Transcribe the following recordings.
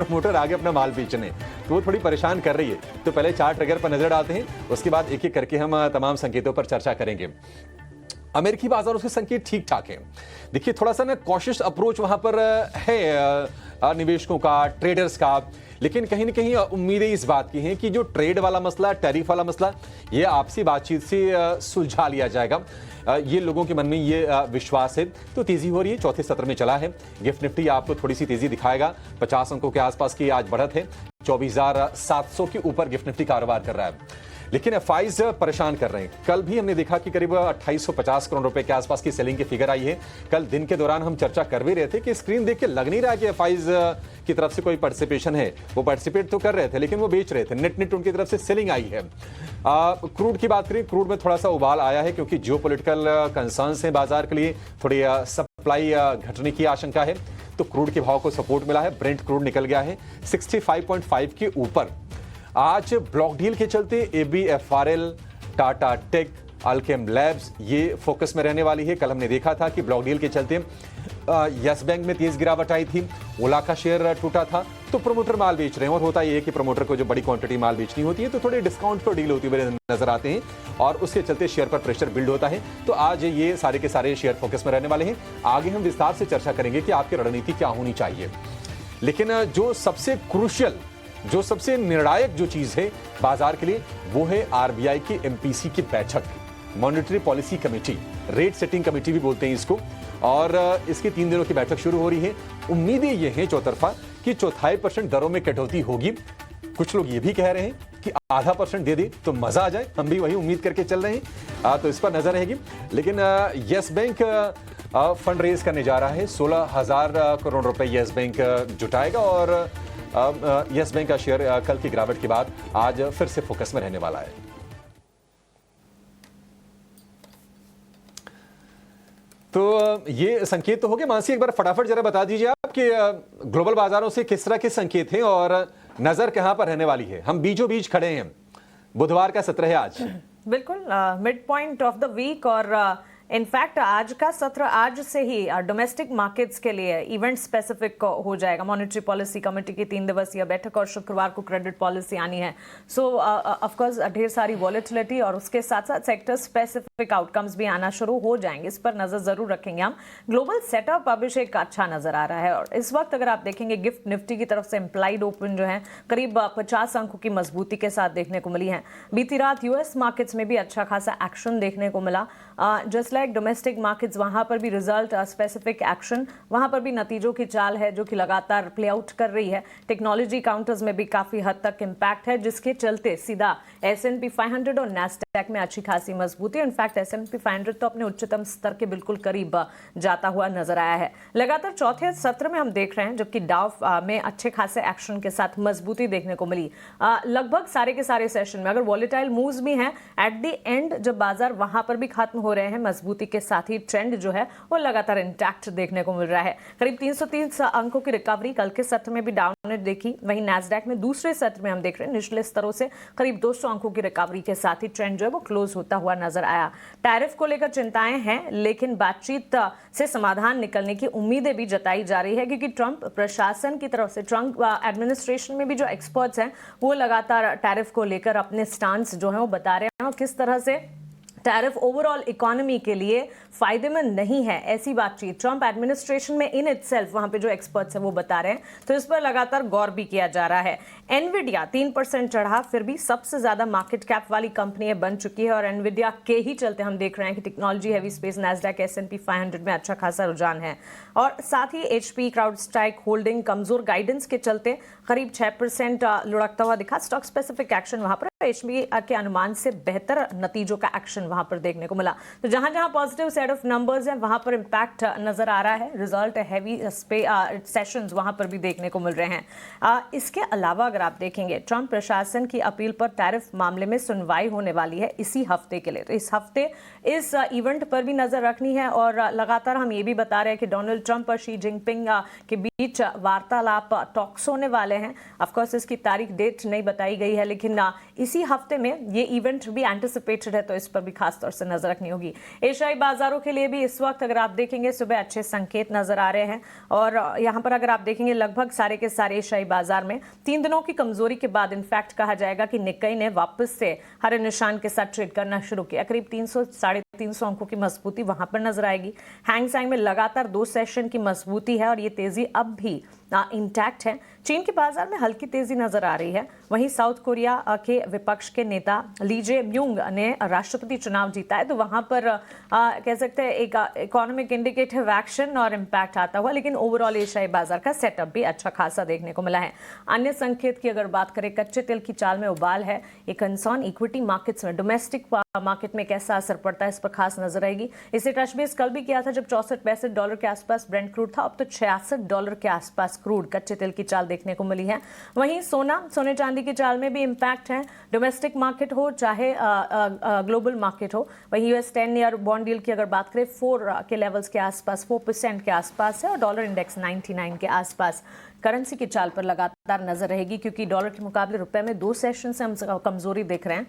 Promoter आगे अपना माल बेचने, तो वो थोड़ी परेशान कर रही है। तो पहले 4 ट्रिगर पर नजर डालते हैं, उसके बाद एक एक करके हम तमाम संकेतों पर चर्चा करेंगे। अमेरिकी बाजारों के संकेत ठीक ठाक हैं। देखिए थोड़ा सा ना कॉशियस अप्रोच वहां पर है निवेशकों का, ट्रेडर्स का, लेकिन कहीं ना कहीं उम्मीदें इस बात की हैं कि जो ट्रेड वाला मसला, टैरिफ वाला मसला, ये आपसी बातचीत से सुलझा लिया जाएगा। ये लोगों के मन में ये विश्वास है। तो तेजी हो रही है, चौथे सत्र में चला है। गिफ्ट निफ्टी आपको थोड़ी सी तेजी दिखाएगा, 50 अंकों के आसपास की आज बढ़त है, 24,700 के ऊपर गिफ्ट निफ्टी कारोबार कर रहा है। लेकिन एफआईज परेशान कर रहे हैं। कल भी हमने देखा कि करीब 2850 करोड़ रुपए के आसपास की सेलिंग की फिगर आई है। कल दिन के दौरान हम चर्चा कर भी रहे थे कि स्क्रीन देख के लग नहीं रहा कि एफआईज की तरफ से कोई पार्टिसिपेशन है। वो पार्टिसिपेट तो कर रहे थे लेकिन वो बेच रहे थे, नेट उनकी तरफ से सेलिंग आई है। क्रूड की बात करें, क्रूड में थोड़ा सा उबाल आया है क्योंकि जियोपॉलिटिकल कंसर्न्स हैं बाजार के लिए, थोड़ी सप्लाई घटने की आशंका है। तो क्रूड के भाव को सपोर्ट मिला है। ब्रेंट क्रूड निकल गया है 65.5 के ऊपर। आज ब्लॉक डील के चलते ABFRL, Tata take, Alkem labs ये फोकस में रहने वाली है। कल हमने देखा था कि ब्लॉक डील के चलते यस बैंक में तेज गिरावट आई थी, ओला का शेयर टूटा था। तो प्रमोटर माल बेच रहे हैं और होता यह है कि प्रमोटर को जो बड़ी क्वांटिटी माल बेचनी होती है तो थोड़े डिस्काउंट पर डील होती हुई नजर आते हैं और उसके चलते शेयर पर प्रेशर बिल्ड होता है। तो आज ये सारे के सारे शेयर फोकस में रहने वाले हैं। आगे हम विस्तार से चर्चा करेंगे कि आपकी रणनीति क्या होनी चाहिए। लेकिन जो सबसे क्रूशियल, जो सबसे निर्णायक जो चीज है बाजार के लिए, वो है आरबीआई की एमपीसी की बैठक, monetary policy committee, rate setting committee भी बोलते हैं इसको। और इसकी 3 दिनों की बैठक शुरू हो रही है। उम्मीदें ये हैं चौतरफा कि 0.25% दरों में कटौती होगी। कुछ लोग ये भी कह रहे हैं कि 0.5% दे दे तो मजा आ जाए। हम भी वही उम्मीद करके चल रहे हैं, तो इस पर नजर रहेगी। लेकिन यस बैंक फंड रेज करने जा रहा है, 16,000 करोड़ रुपए यस बैंक जुटाएगा और यस बैंक का शेयर कल की गिरावट के बाद आज फिर से फोकस में रहने वाला है। तो ये संकेत तो हो गए। मानसी एक बार फटाफट जरा बता दीजिए आप कि ग्लोबल बाजारों से किस तरह के संकेत हैं और नजर कहां पर रहने वाली है। हम बीचों बीच खड़े हैं, बुधवार का सत्र है आज। बिल्कुल mid point of the week और इनफैक्ट आज का सत्र आज से ही डोमेस्टिक मार्केट्स के लिए इवेंट स्पेसिफिक हो जाएगा। मॉनेटरी पॉलिसी कमेटी की 3 दिवसीय बैठक और शुक्रवार को क्रेडिट पॉलिसी आनी है। सो ऑफ कोर्स ढेर सारी वॉलेटिलिटी और उसके साथ साथ सेक्टर स्पेसिफिक आउटकम्स भी आना शुरू हो जाएंगे। इस पर नजर जरूर रखेंगे हम। ग्लोबल सेटअप अभिषेक अच्छा नजर आ रहा है और इस वक्त अगर आप देखेंगे गिफ्ट निफ्टी की तरफ से इम्प्लाइड ओपन जो है करीब 50 अंकों की मजबूती के साथ देखने को मिली है। बीती रात यूएस मार्केट्स में भी अच्छा खासा एक्शन देखने को मिला। जस्ट लाइक डोमेस्टिक मार्केट्स, वहां पर भी रिजल्ट स्पेसिफिक एक्शन, वहां पर भी नतीजों की चाल है जो कि लगातार प्ले आउट कर रही है। टेक्नोलॉजी काउंटर्स में भी काफी हद तक इंपैक्ट है जिसके चलते सीधा S&P 500 और नैस्डैक में अच्छी खासी मजबूती। इनफैक्ट S&P 500 तो अपने उच्चतम स्तर के बिल्कुल करीब जाता हुआ नजर आया है। लगातार चौथे सत्र में हम देख रहे हैं जबकि डाव में अच्छे खासे एक्शन के साथ मजबूती देखने को मिली। लगभग सारे के सारे सेशन में अगर वॉलेटाइल मूव्स भी हैं, एट द एंड जब बाजार वहां पर भी खत्म हो रहे हैं मजबूती के साथ ही ट्रेंड जो है वो लगातार इंटैक्ट देखने को मिल रहा है। करीब 330 अंकों की रिकवरी कल के सत्र में भी डाउन देखी। वहीं नैस्डैक में दूसरे सत्र में हम देख रहे हैं निचले स्तरों से करीब 200 अंकों की रिकवरी के साथ ही ट्रेंड जो है वो क्लोज होता हुआ नजर आया। टैरिफ को लेकर चिंताएं हैं लेकिन बातचीत से समाधान निकलने की उम्मीदें भी जताई जा रही है क्योंकि ट्रंप प्रशासन की तरफ से, ट्रंप एडमिनिस्ट्रेशन में भी जो एक्सपर्ट्स हैं वो लगातार टैरिफ को लेकर अपने स्टांस जो है वो बता रहे हैं और किस तरह से टैरिफ ओवरऑल इकोनॉमी के लिए फायदेमंद नहीं है। ऐसी बातचीत ट्रंप एडमिनिस्ट्रेशन में इन इटसेल्फ वहां पे जो एक्सपर्ट्स हैं वो बता रहे हैं। तो इस पर लगातार गौर भी किया जा रहा है। एनविडिया 3% चढ़ा, फिर भी सबसे ज्यादा मार्केट कैप वाली कंपनी बन चुकी है और एनविडिया के ही चलते हम देख रहे हैं कि technology heavy space Nasdaq S&P 500 में अच्छा खासा रुझान है। और साथ ही HP क्राउडस्ट्राइक होल्डिंग कमजोर गाइडेंस के चलते करीब 6% लुढ़कता हुआ दिखा। स्टॉक स्पेसिफिक एक्शन वहां पर HP के अनुमान से बेहतर नतीजों का एक्शन वहां पर देखने को मिला। तो जहां जहां पॉजिटिव सेट ऑफ नंबर्स हैं वहां पर इंपैक्ट नजर आ रहा है। रिजल्ट हैवी सेशंस वहां पर भी देखने को मिल रहे हैं। इसके अलावा अगर आप देखेंगे ट्रंप प्रशासन की अपील पर टैरिफ मामले में सुनवाई होने वाली है इसी हफ्ते के लिए। तो इस हफ्ते इस इवेंट पर भी नजर रखनी है और लगातार हम ये भी बता रहे हैं कि डोनाल्ड ट्रंप और शी जिनपिंग के बीच वार्तालाप टॉक्स होने वाले हैं। ऑफकोर्स इसकी तारीख डेट नहीं बताई गई है लेकिन इसी हफ्ते में ये इवेंट भी एंटिसिपेटेड है तो इस पर भी खास तौर से नजर रखनी होगी। एशियाई बाजार बाजारों के लिए भी इस वक्त अगर आप देखेंगे सुबह अच्छे संकेत नजर आ रहे हैं और यहां पर अगर आप देखेंगे लगभग सारे के सारे एशियाई बाजार में 3 दिनों की कमजोरी के बाद इनफैक्ट कहा जाएगा कि निक्केई ने वापस से हरे निशान के साथ ट्रेड करना शुरू किया। करीब 300-350 अंकों की मजबूती वहां पर नजर आएगी। हैंग सेंग में लगातार 2 सेशन की मजबूती है और ये तेजी अब भी इंटैक्ट है। चीन के बाजार में हल्की तेजी नजर आ रही है। वहीं साउथ कोरिया के विपक्ष के नेता ली जे म्यूंग ने राष्ट्रपति चुनाव जीता है, तो वहां पर कह सकते हैं एक इकोनॉमिक इंडिकेटिव एक्शन और इम्पैक्ट आता हुआ, लेकिन ओवरऑल एशियाई बाजार का सेटअप भी अच्छा खासा देखने को मिला है। अन्य संकेत की अगर बात करें, कच्चे तेल की चाल में उबाल है। ये कंसर्न इक्विटी मार्केट्स में डोमेस्टिक मार्केट में कैसा असर पड़ता है इस पर खास नजर आएगी। इसे टच बेस कल भी किया था जब $64-65 के आसपास ब्रेंट क्रूड था। अब तो $66 के आसपास क्रूड कच्चे तेल की चाल देखने को मिली है। वहीं सोने चांदी की चाल में भी इंपैक्ट है, डोमेस्टिक मार्केट हो चाहे ग्लोबल मार्केट हो। वहीं US 10 ईयर बॉन्ड डील की अगर बात करें 4 के लेवल्स के आसपास 4% के आसपास है और डॉलर इंडेक्स 99 के आसपास। करेंसी की चाल पर लगातार नजर रहेगी क्योंकि डॉलर के मुकाबले रुपए में 2 सेशन से हम कमजोरी देख रहे हैं।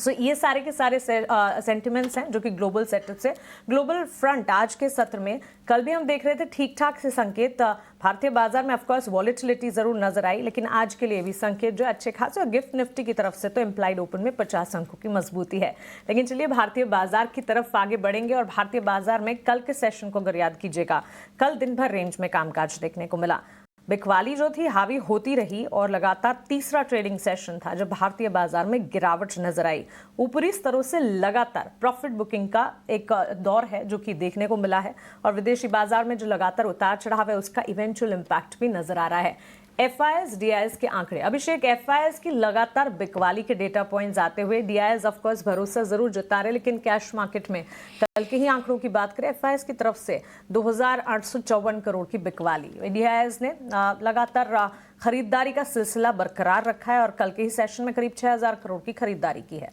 ये सारे के सारे सेंटिमेंट्स हैं जो कि ग्लोबल सेटअप से। ग्लोबल फ्रंट आज के सत्र में कल भी हम देख रहे थे ठीक ठाक से संकेत। भारतीय बाजार में ऑफकोर्स वॉलेटिलिटी जरूर नजर आई, लेकिन आज के लिए भी संकेत जो अच्छे खासे और गिफ्ट निफ्टी की तरफ से तो इम्प्लाइड ओपन में 50 अंकों की मजबूती है। लेकिन चलिए भारतीय बाजार की तरफ आगे बढ़ेंगे और भारतीय बाजार में कल के सेशन को अगर याद कीजिएगा, कल दिन भर रेंज में कामकाज देखने को मिला। बिकवाली जो थी हावी होती रही और लगातार तीसरा ट्रेडिंग सेशन था जब भारतीय बाजार में गिरावट नजर आई। ऊपरी स्तरों से लगातार प्रॉफिट बुकिंग का एक दौर है जो कि देखने को मिला है और विदेशी बाजार में जो लगातार उतार चढ़ाव है उसका इवेंचुअल इंपैक्ट भी नजर आ रहा है। FIS DIS के आंकड़े, अभिषेक FIS की लगातार बिकवाली के डेटा पॉइंट्स आते हुए DIS ऑफ कोर्स भरोसा जरूर जता रहे, लेकिन कैश मार्केट में कल के ही आंकड़ों की बात करें FIS की तरफ से 2854 करोड़ की बिकवाली। DIS ने लगातार खरीदारी का सिलसिला बरकरार रखा है और कल के ही सेशन में करीब 6000 करोड़ की खरीदारी की है।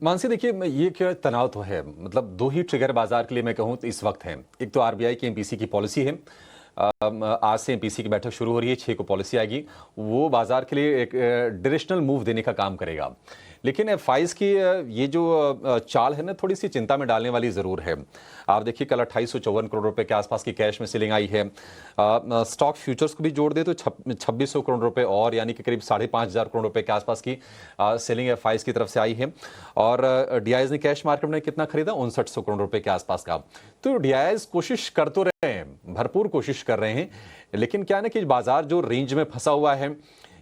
मानसी देखिए, ये क्या तनाव तो है, मतलब 2 ही ट्रिगर बाजार के लिए मैं कहूँ तो इस वक्त है। एक तो RBI की MPC की पॉलिसी है, आज से MPC की बैठक शुरू हो रही है, 6 को पॉलिसी आएगी, वो बाजार के लिए एक डायरेक्शनल मूव देने का काम करेगा। लेकिन FIs की ये जो चाल है ना, थोड़ी सी चिंता में डालने वाली ज़रूर है। आप देखिए कल 2854 करोड़ रुपए के आसपास की कैश में सेलिंग आई है। स्टॉक फ्यूचर्स को भी जोड़ दे तो 2600 करोड़ रुपए और यानी कि करीब 5500 करोड़ रुपए के आसपास की सेलिंग FIs की तरफ से आई है। और DIs ने कैश मार्केट में कितना खरीदा, 5900 करोड़ रुपए के आसपास का। तो DIs कोशिश कर तो रहे हैं, भरपूर कोशिश कर रहे हैं, लेकिन क्या है ना कि बाजार जो रेंज में फंसा हुआ है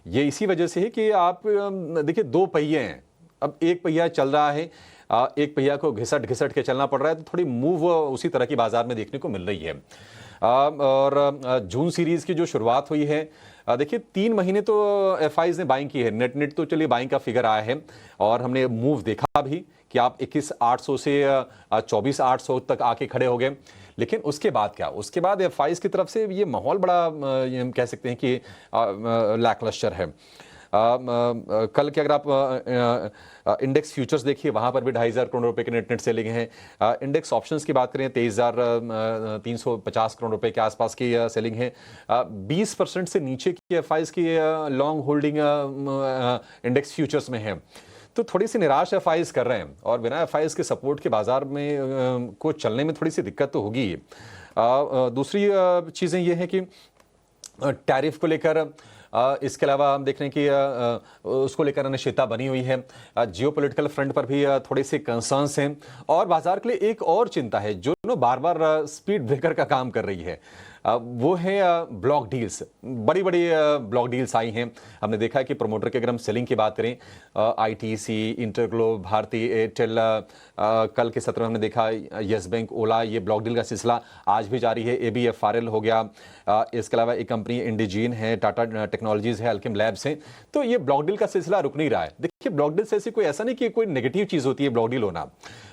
ये इसी वजह से है कि आप देखिए 2 पहिए हैं, अब एक पहिया चल रहा है, एक पहिया को घिसट घिसट के चलना पड़ रहा है, तो थोड़ी मूव उसी तरह की बाजार में देखने को मिल रही है। और जून सीरीज की जो शुरुआत हुई है, देखिए 3 महीने तो FIs ने बाइंग की है, नेट तो चलिए बाइंग का फिगर आया है और हमने मूव देखा भी कि आप 21,800 से 24,800 तक आके खड़े हो गए। लेकिन उसके बाद क्या, उसके बाद FIs की तरफ से ये माहौल बड़ा हम कह सकते हैं कि लैकलस्टर है। कल के अगर आप इंडेक्स फ्यूचर्स देखिए, वहां पर भी 2500 करोड़ रुपए के नेट सेलिंग है। इंडेक्स ऑप्शंस की बात करें 23,350 करोड़ रुपए के आसपास की सेलिंग है। 20% से नीचे की FIs की लॉन्ग होल्डिंग इंडेक्स फ्यूचर्स में है, तो थोड़ी सी निराश FIs कर रहे हैं और बिना FIs के सपोर्ट के बाजार में को चलने में थोड़ी सी दिक्कत तो होगी। दूसरी चीज़ें ये हैं कि टैरिफ को लेकर, इसके अलावा हम देख रहे हैं कि उसको लेकर अनिश्चितता बनी हुई है। जियोपॉलिटिकल फ्रंट पर भी थोड़े से कंसर्न्स हैं और बाजार के लिए एक और चिंता है जो बार बार स्पीड ब्रेकर का काम कर रही है, वो है ब्लॉक डील्स। बड़ी बड़ी ब्लॉक डील्स आई हैं। हमने देखा है कि प्रमोटर के अगर हम सेलिंग की बात करें, ITC, इंटरग्लोब, भारती एयरटेल, कल के सत्र में हमने देखा यस बैंक, ओला, ये ब्लॉक डील का सिलसिला आज भी जारी है। ABFRL हो गया, इसके अलावा एक कंपनी इंडिजीन है, टाटा टेक्नोलॉजीज है, अल्केम लैब्स हैं। तो ये ब्लॉक डील का सिलसिला रुक नहीं रहा है। देखिए ब्लॉक डील से ऐसी कोई ऐसा नहीं कि कोई नेगेटिव चीज़ होती है ब्लॉक डील होना।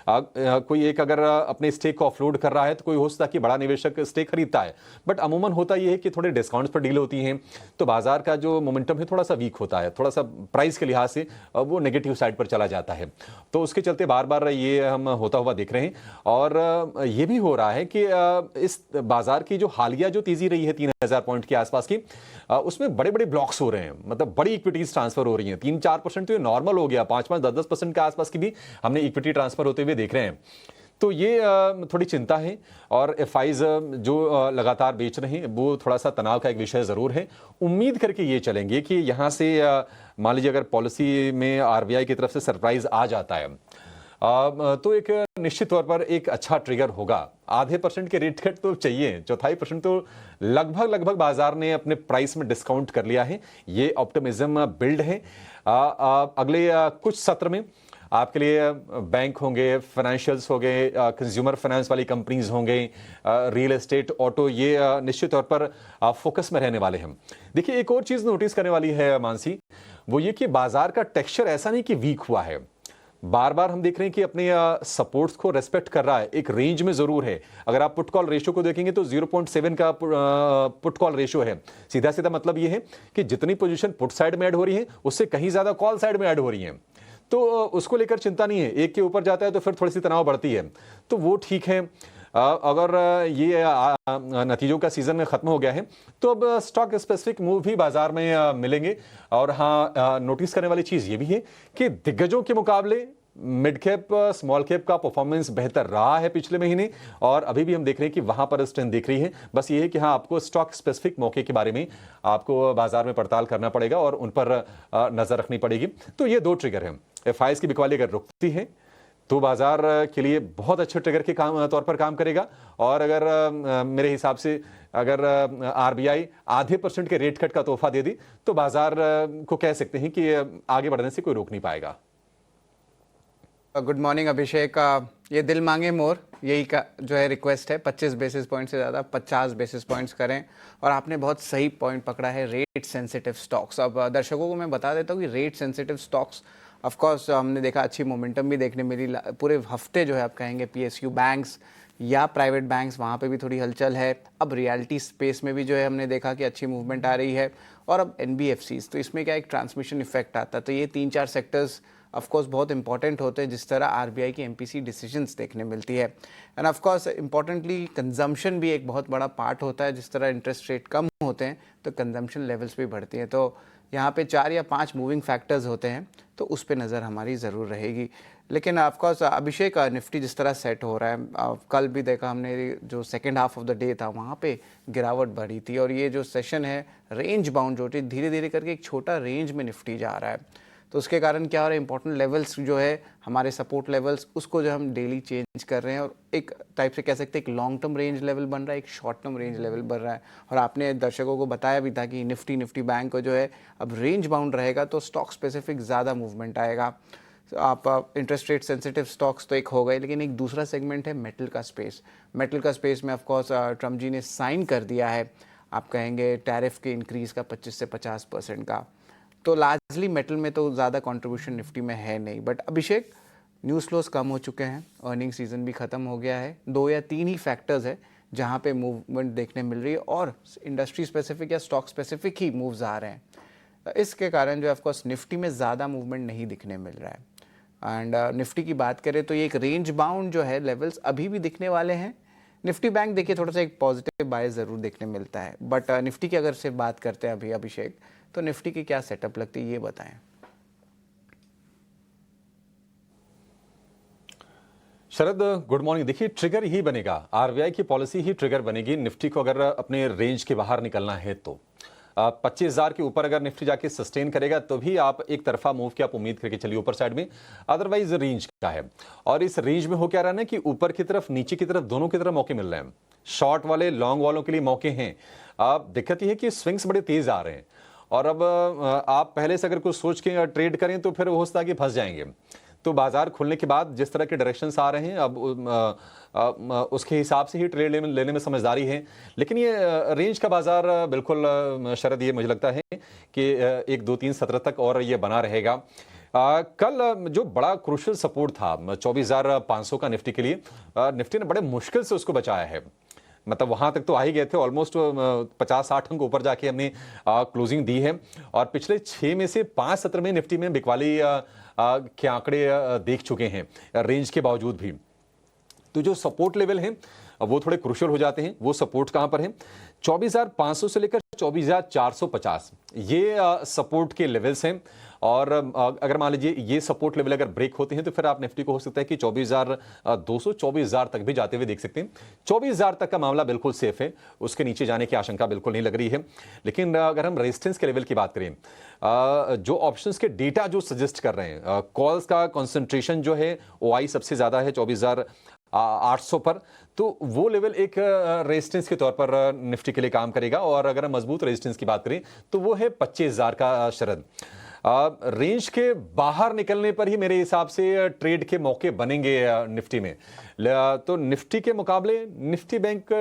कोई एक अगर अपने स्टेक को ऑफलोड कर रहा है तो कोई हो सकता है कि बड़ा निवेशक स्टेक खरीदता है, बट अमूमन होता यह है कि थोड़े डिस्काउंट्स पर डील होती हैं तो बाजार का जो मोमेंटम है थोड़ा सा वीक होता है, थोड़ा सा प्राइस के लिहाज से वो नेगेटिव साइड पर चला जाता है। तो उसके चलते बार बार ये हम होता हुआ देख रहे हैं। और ये भी हो रहा है कि इस बाजार की जो हालिया जो तेजी रही है 3000 पॉइंट के आसपास की, उसमें बड़े बड़े ब्लॉक्स हो रहे हैं, मतलब बड़ी इक्विटीज ट्रांसफर हो रही हैं। 3-4% तो ये नॉर्मल नॉर्मल हो गया, 5-5, 10-10% के आसपास की भी हमने इक्विटी ट्रांसफर होते हुए देख रहे हैं। तो ये थोड़ी चिंता है और एफआईज जो लगातार बेच रहे हैं वो थोड़ा सा तनाव का एक विषय ज़रूर है। उम्मीद करके ये चलेंगे कि यहाँ से मान लीजिए अगर पॉलिसी में आरबीआई की तरफ से सरप्राइज आ जाता है तो एक निश्चित तौर पर एक अच्छा ट्रिगर होगा। आधे % के रेट कट तो चाहिए, 1/4% तो लगभग बाजार ने अपने प्राइस में डिस्काउंट कर लिया है। ये ऑप्टिमिज्म बिल्ड है। अगले कुछ सत्र में आपके लिए बैंक होंगे, फाइनेंशियल्स हो गए, कंज्यूमर फाइनेंस वाली कंपनीज होंगे, रियल एस्टेट, ऑटो, ये निश्चित तौर पर फोकस में रहने वाले हैं। देखिए एक और चीज नोटिस करने वाली है मानसी, वो ये कि बाजार का टेक्सचर ऐसा नहीं कि वीक हुआ है। बार बार हम देख रहे हैं कि अपने सपोर्ट्स को रेस्पेक्ट कर रहा है, एक रेंज में जरूर है। अगर आप पुट कॉल रेशियो को देखेंगे तो 0.7 का पुट कॉल रेशियो है। सीधा सीधा मतलब ये है कि जितनी पोजीशन पुट साइड में ऐड हो रही है उससे कहीं ज्यादा कॉल साइड में ऐड हो रही है, तो उसको लेकर चिंता नहीं है। एक के ऊपर जाता है तो फिर थोड़ी सी तनाव बढ़ती है, तो वो ठीक है। अगर ये नतीजों का सीजन खत्म हो गया है तो अब स्टॉक स्पेसिफिक मूव भी बाजार में मिलेंगे। और हाँ, नोटिस करने वाली चीज ये भी है कि दिग्गजों के मुकाबले मिड कैप स्मॉल कैप का परफॉर्मेंस बेहतर रहा है पिछले महीने, और अभी भी हम देख रहे हैं कि वहां पर स्ट्रेंथ दिख रही है। बस ये है कि हाँ, आपको स्टॉक स्पेसिफिक मौके के बारे में आपको बाजार में पड़ताल करना पड़ेगा और उन पर नजर रखनी पड़ेगी। तो ये 2 ट्रिगर हैं। एफआईएस की बिकवाली अगर रुकती है तो बाजार के लिए बहुत अच्छे ट्रिगर के तौर पर काम करेगा। और अगर मेरे हिसाब से अगर आरबीआई आधे % के रेट कट का तोहफा दे दी तो बाजार को कह सकते हैं कि आगे बढ़ने से कोई रोक नहीं पाएगा। गुड मॉर्निंग अभिषेक। ये दिल मांगे मोर, यही का जो है रिक्वेस्ट है, 25 बेसिस पॉइंट से ज़्यादा 50 बेसिस पॉइंट्स करें। और आपने बहुत सही पॉइंट पकड़ा है, रेट सेंसिटिव स्टॉक्स। अब दर्शकों को मैं बता देता हूँ कि rate sensitive stocks of course हमने देखा, अच्छी मोमेंटम भी देखने मिली पूरे हफ्ते। जो है आप कहेंगे पीएसयू बैंक्स या प्राइवेट बैंक्स, वहाँ पे भी थोड़ी हलचल है। अब रियलिटी स्पेस में भी जो है हमने देखा कि अच्छी मूवमेंट आ रही है। और अब एनबीएफसीज, तो इसमें क्या एक ट्रांसमिशन इफेक्ट आता है। तो ये 3-4 सेक्टर्स ऑफ कोर्स बहुत इंपॉर्टेंट होते हैं, जिस तरह आरबीआई की एमपीसी डिसीजंस देखने मिलती है। End of course importantly consumption भी एक बहुत बड़ा पार्ट होता है। जिस तरह इंटरेस्ट रेट कम होते हैं तो कंजम्पशन लेवल्स भी बढ़ती हैं। तो यहाँ पे 4 या 5 मूविंग फैक्टर्स होते हैं, तो उस पर नज़र हमारी ज़रूर रहेगी। लेकिन ऑफ कोर्स अभिषेक, निफ्टी जिस तरह सेट हो रहा है, कल भी देखा हमने, जो second half of the day था वहाँ पे गिरावट बढ़ी थी। और ये जो सेशन है रेंज बाउंड जो धीरे धीरे करके एक छोटा रेंज में निफ्टी जा रहा है। तो उसके कारण क्या हो रहा है, इंपॉर्टेंट लेवल्स जो है हमारे सपोर्ट लेवल्स, उसको जो हम डेली चेंज कर रहे हैं। और एक टाइप से कह सकते हैं एक लॉन्ग टर्म रेंज लेवल बन रहा है, एक शॉर्ट टर्म रेंज लेवल बन रहा है। और आपने दर्शकों को बताया भी था कि निफ्टी बैंक को जो है अब रेंज बाउंड रहेगा, तो स्टॉक स्पेसिफिक ज़्यादा मूवमेंट आएगा। आप इंटरेस्ट रेट सेंसिटिव स्टॉक्स तो एक हो गए, लेकिन एक दूसरा सेगमेंट है मेटल का स्पेस। मेटल का स्पेस में ऑफकोर्स ट्रम्प जी ने साइन कर दिया है, आप कहेंगे टैरिफ के इंक्रीज़ का 25 से 50% का। तो लार्जली मेटल में तो ज़्यादा कंट्रीब्यूशन निफ्टी में है नहीं। बट अभिषेक, न्यूज़ फ्लोज कम हो चुके हैं, अर्निंग सीजन भी ख़त्म हो गया है। 2 या 3 ही फैक्टर्स है जहाँ पे मूवमेंट देखने मिल रही है, और इंडस्ट्री स्पेसिफिक या स्टॉक स्पेसिफिक ही मूव्स आ रहे हैं। इसके कारण जो ऑफकोर्स निफ्टी में ज़्यादा मूवमेंट नहीं दिखने मिल रहा है। एंड निफ्टी की बात करें तो ये एक रेंज बाउंड जो है लेवल्स अभी भी दिखने वाले हैं। निफ्टी बैंक देखिए थोड़ा सा एक पॉजिटिव बायस ज़रूर देखने मिलता है। बट निफ्टी की अगर सिर्फ बात करते हैं अभी अभिषेक, तो निफ्टी की क्या सेटअप लगती है, ये बताएं। शरद, गुड मॉर्निंग। देखिए ट्रिगर ही बनेगा, आरबीआई की पॉलिसी ही ट्रिगर बनेगी निफ्टी को अगर अपने रेंज के बाहर निकलना है तो। 25,000 के ऊपर अगर निफ्टी जाके सस्टेन करेगा तो भी आप एक तरफा मूव की आप उम्मीद करके चलिए ऊपर साइड में, अदरवाइज रेंज का है। और इस रेंज में हो क्या रहा है ना कि ऊपर की तरफ नीचे की तरफ दोनों की तरफ मौके मिल रहे हैं। शॉर्ट वाले लॉन्ग वालों के लिए मौके हैं। अब दिक्कत यह है कि स्विंग्स बड़े तेज आ रहे हैं, और अब आप पहले से अगर कुछ सोच के ट्रेड करें तो फिर हो सकता है कि फंस जाएंगे। तो बाजार खुलने के बाद जिस तरह के डायरेक्शंस आ रहे हैं, अब उसके हिसाब से ही ट्रेड लेने में समझदारी है। लेकिन ये रेंज का बाजार बिल्कुल शरद, ये मुझे लगता है कि 1-2-3 सत्र तक और ये बना रहेगा। कल जो बड़ा क्रूशियल सपोर्ट था 24,500 का निफ्टी के लिए, निफ्टी ने बड़े मुश्किल से उसको बचाया है। मतलब वहां तक तो आ ही गए थे, ऑलमोस्ट 50-60 अंक ऊपर जाके हमने क्लोजिंग दी है। और पिछले 6 में से 5 सत्र में निफ्टी में बिकवाली के आंकड़े देख चुके हैं रेंज के बावजूद भी। तो जो सपोर्ट लेवल हैं वो थोड़े क्रूशियल हो जाते हैं। वो सपोर्ट कहां पर है, 24,500 से लेकर 24,450, ये सपोर्ट के लेवल्स हैं। और अगर मान लीजिए ये सपोर्ट लेवल अगर ब्रेक होते हैं तो फिर आप निफ्टी को हो सकता है कि 24,200 24,000 तक भी जाते हुए देख सकते हैं। 24,000 तक का मामला बिल्कुल सेफ है, उसके नीचे जाने की आशंका बिल्कुल नहीं लग रही है। लेकिन अगर हम रेजिस्टेंस के लेवल की बात करें, जो ऑप्शंस के डेटा जो सजेस्ट कर रहे हैं, कॉल्स का कंसंट्रेशन जो है OI सबसे ज्यादा है 24,800 पर, तो वो लेवल एक रेजिस्टेंस के तौर पर निफ्टी के लिए काम करेगा। और अगर हम मजबूत रेजिस्टेंस की बात करें तो वो है 25,000 का शरद। रेंज के बाहर निकलने पर ही मेरे हिसाब से ट्रेड के मौके बनेंगे निफ्टी में। तो निफ्टी के मुकाबले निफ्टी बैंक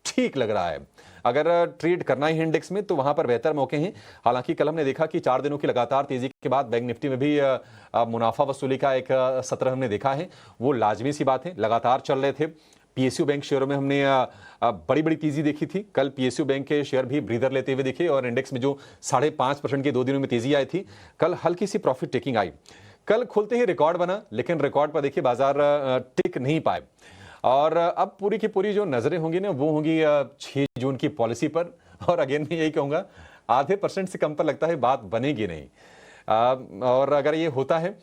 ठीक लग रहा है। अगर ट्रेड करना ही इंडेक्स में तो वहां पर बेहतर मौके हैं। हालांकि कल हमने देखा कि 4 दिनों की लगातार तेजी के बाद बैंक निफ्टी में भी मुनाफा वसूली का एक सत्र हमने देखा है। वो लाजमी सी बात है, लगातार चल रहे थे। PSU बैंक शेयरों में हमने बड़ी बड़ी तेजी देखी थी। कल PSU बैंक के शेयर भी ब्रीदर लेते हुए दिखे और इंडेक्स में जो 5.5% की 2 दिनों में तेजी आई थी, कल हल्की सी प्रॉफिट टेकिंग आई। कल खुलते ही रिकॉर्ड बना, लेकिन रिकॉर्ड पर देखिए बाजार टिक नहीं पाए। और अब पूरी की पूरी जो नजरें होंगी ना, वो होंगी 6 जून की पॉलिसी पर। और अगेन मैं यही कहूंगा, आधे % से कम पर लगता है बात बनेगी नहीं। और अगर ये होता है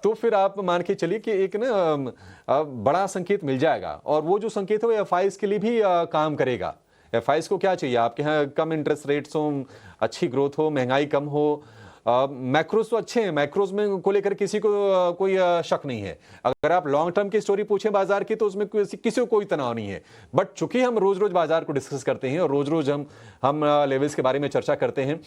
तो फिर आप मान के चलिए कि एक ना बड़ा संकेत मिल जाएगा। और वो जो संकेत है वो FIs के लिए भी काम करेगा। FIs को क्या चाहिए? आपके यहाँ कम इंटरेस्ट रेट्स हो, अच्छी ग्रोथ हो, महंगाई कम हो। मैक्रोज तो अच्छे हैं, मैक्रोज में को लेकर किसी को कोई शक नहीं है। अगर आप लॉन्ग टर्म की स्टोरी पूछें बाजार की तो उसमें किसी को कोई तनाव नहीं है। बट चूंकि हम रोज रोज बाजार को डिस्कस करते हैं और रोज रोज हम लेवल्स के बारे में चर्चा करते हैं,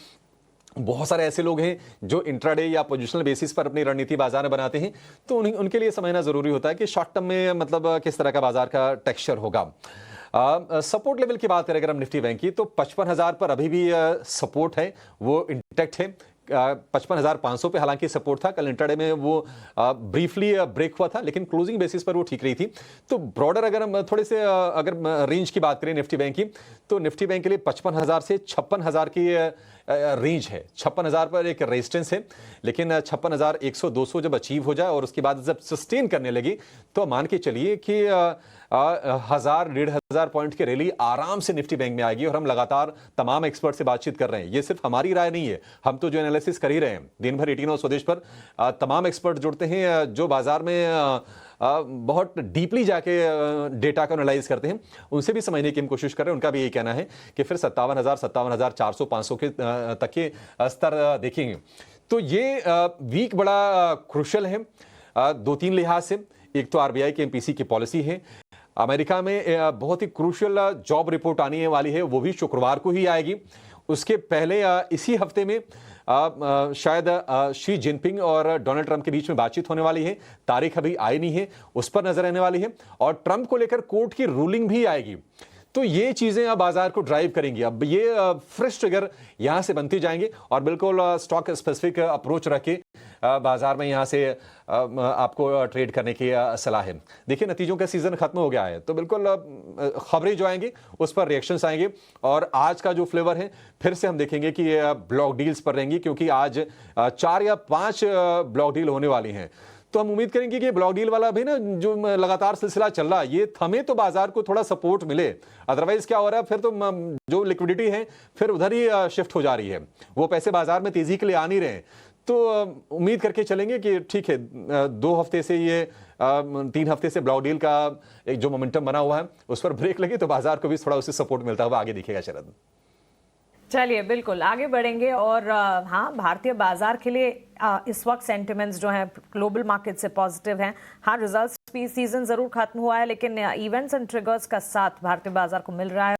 बहुत सारे ऐसे लोग हैं जो इंट्राडे या पोजिशनल बेसिस पर अपनी रणनीति बाजार में बनाते हैं, तो उनके लिए समझना जरूरी होता है कि शॉर्ट टर्म में मतलब किस तरह का बाजार का टेक्सचर होगा। सपोर्ट लेवल की बात करें अगर हम निफ्टी बैंक की, तो 55,000 पर अभी भी सपोर्ट है, वो इंटैक्ट है। 55,500 पे हालांकि सपोर्ट था, कल इंट्राडे में वो ब्रीफली ब्रेक हुआ था, लेकिन क्लोजिंग बेसिस पर वो ठीक रही थी। तो ब्रॉडर अगर हम थोड़े से अगर रेंज की बात करें निफ्टी बैंक की, तो निफ्टी बैंक के लिए 55,000 से 56,000 की रेंज है। 56,000 पर एक रेजिस्टेंस है, लेकिन 56,100 200 जब अचीव हो जाए और उसके बाद जब सस्टेन करने लगी तो मान के चलिए कि 1,000-1,500 पॉइंट की रैली आराम से निफ्टी बैंक में आएगी। और हम लगातार तमाम एक्सपर्ट से बातचीत कर रहे हैं, ये सिर्फ हमारी राय नहीं है, हम तो जो एनालिसिस कर ही रहे हैं दिन भर 18 और स्वदेश पर तमाम एक्सपर्ट जुड़ते हैं जो बाजार में बहुत डीपली जाके डेटा को एनालाइज करते हैं, उनसे भी समझने की हम कोशिश कर रहे हैं। उनका भी यही कहना है कि फिर 57,000 57,400 500 के तक के स्तर देखेंगे। तो ये वीक बड़ा क्रुशियल है 2-3 लिहाज से। एक तो RBI की MPC की पॉलिसी है, अमेरिका में बहुत ही क्रूशियल जॉब रिपोर्ट आने वाली है, वो भी शुक्रवार को ही आएगी। उसके पहले इसी हफ्ते में शायद शी जिनपिंग और डोनाल्ड ट्रंप के बीच में बातचीत होने वाली है, तारीख अभी आई नहीं है, उस पर नजर रहने वाली है। और ट्रंप को लेकर कोर्ट की रूलिंग भी आएगी। तो ये चीजें अब बाजार को ड्राइव करेंगी। अब ये फ्रेश ट्रिगर यहां से बनती जाएंगे और बिल्कुल स्टॉक स्पेसिफिक अप्रोच रखे बाजार में यहां से आपको ट्रेड करने की सलाह है। देखिए नतीजों का सीजन खत्म हो गया है, तो बिल्कुल खबरें जो आएंगी उस पर रिएक्शंस आएंगे। और आज का जो फ्लेवर है फिर से हम देखेंगे कि ब्लॉक डील्स पर रहेंगी, क्योंकि आज 4 या 5 ब्लॉक डील होने वाली हैं। तो हम उम्मीद करेंगे कि ब्लॉक डील वाला भी ना जो लगातार सिलसिला चल रहा है ये थमे तो बाजार को थोड़ा सपोर्ट मिले। अदरवाइज क्या हो रहा है, फिर तो जो लिक्विडिटी है फिर उधर ही शिफ्ट हो जा रही है, वो पैसे बाजार में तेजी के लिए आ नहीं रहे। तो उम्मीद करके चलेंगे कि ठीक है 2 हफ्ते से ये 3 हफ्ते से ब्लॉक डील का एक जो मोमेंटम बना हुआ है उस पर ब्रेक लगे तो बाजार को भी थोड़ा उससे सपोर्ट मिलता हुआ आगे दिखेगा। शरद चलिए बिल्कुल आगे बढ़ेंगे। और हाँ, भारतीय बाजार के लिए इस वक्त सेंटिमेंट्स जो हैं ग्लोबल मार्केट से पॉजिटिव हैं। हाँ, रिजल्ट्स सीजन जरूर खत्म हुआ है, लेकिन इवेंट्स एंड ट्रिगर्स का साथ भारतीय बाजार को मिल रहा है।